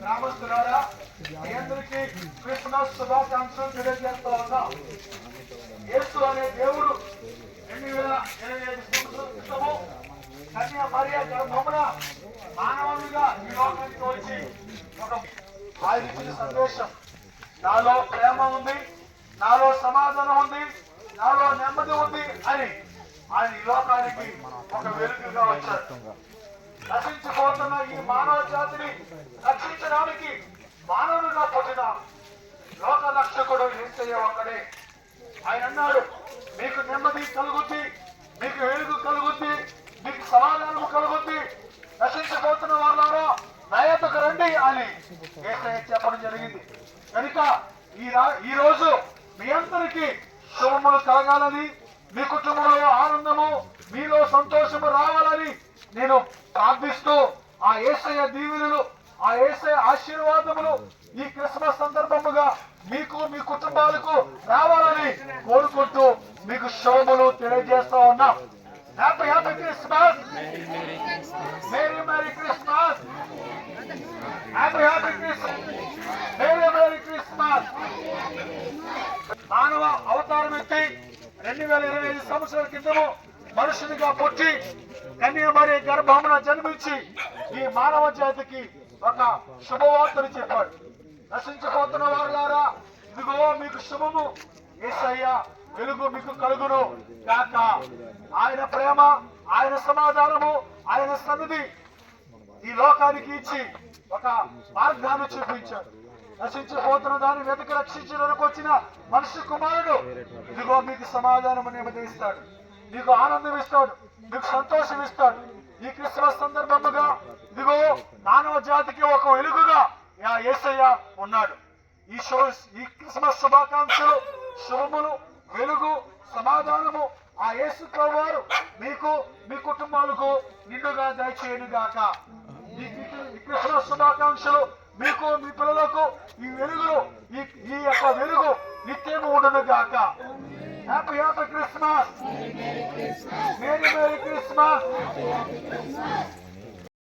గ్రామస్తులారా, మీ అందరికీ క్రిస్మస్ శుభాకాంక్షలు తెలియజేస్తా ఉన్నా. యేసు అనే దేవుడు 2025 క్రితము కన్యా మరియ గర్భమున మానవునిగా ఈ లోకానికి వచ్చి ఒక ఆయన ఇచ్చిన సందేశం, నాలో ప్రేమ ఉంది, నాలో సమాధానం ఉంది, నాలో నెమ్మది ఉంది అని ఆయన ఈ లోకానికి ఒక వెలుగుగా వచ్చారు. నశించిపోతున్న ఈ మానవ జాతిని రక్షించడానికి మానవునిగా పుట్టిన లోక రక్షకుడు యేసయ్య ఒక్కడే. ఆయన అన్నాడు, మీకు నెమ్మది కలుగుద్ది, మీకు వెలుగు కలుగుద్ది, మీకు సమాధానం కలుగుద్ది, నశించిపోతున్న వాళ్ళారా నా యొద్దకు రండి అని యేసయ్య చెప్పడం జరిగింది. కనుక ఈ రోజు మీ అందరికీ శుభములు కలగాలని, మీ కుటుంబంలో ఆనందము, మీలో సంతోషము రావాలని నేను ప్రార్థిస్తూ ఆ యేసయ్య దీవెనలు, ఆ యేసయ్య ఆశీర్వాదములు ఈ క్రిస్మస్ సందర్భముగా మీకు, మీ కుటుంబాలకు రావాలని కోరుకుంటూ మీకు శుభములు తెలియజేస్తా ఉన్నాం. Happy happy Christmas, merry merry Christmas, happy happy Christmas, merry merry Christmas. మానవ అవతారం ఎత్తి 2025 సంవత్సరాల క్రితము మనుషునిగా పుట్టి కన్యా మరియ గర్భమున జన్మించి ఈ మానవ జాతికి ఒక శుభవార్తను చెప్పాడు. నశించిపోతున్న వారులారా, ఇదిగో మీకు శుభము, యేసయ్య వెలుగు మీకు కలుగును కాక. ఆయన ప్రేమ, ఆయన సమాధానము, ఆయన సన్నిధి ఈ లోకానికి ఇచ్చి ఒక మార్గాన్ని చూపించాడు. నశించిపోతున్న దాన్ని వెతికి రక్షించడానికి వచ్చిన మనిషి కుమారుడు ఇదిగో మీకు సమాధానం నెమ్మది ఇస్తాడు, మీకు ఆనందం ఇస్తాడు, మీకు సంతోషం ఇస్తాడు. ఈ క్రిస్మస్ సందర్భముగా ఇదిగో మానవ జాతికి ఒక వెలుగుగా యేసయ్య ఉన్నాడు. ఈ క్రిస్మస్ శుభాకాంక్షలు, శుభములు, వెలుగు, సమాధానము ఆ యేసు ప్రభువారు మీకు, మీ కుటుంబాలకు నిండుగా దయచేయను గాక. ఈ క్రిస్మస్ శుభాకాంక్షలు మీకు, మీ పిల్లలకు ఈ వెలుగులు, ఈ యొక్క వెలుగు నిత్యము ఉండను గాక. Happy happy Christmas, merry merry Christmas.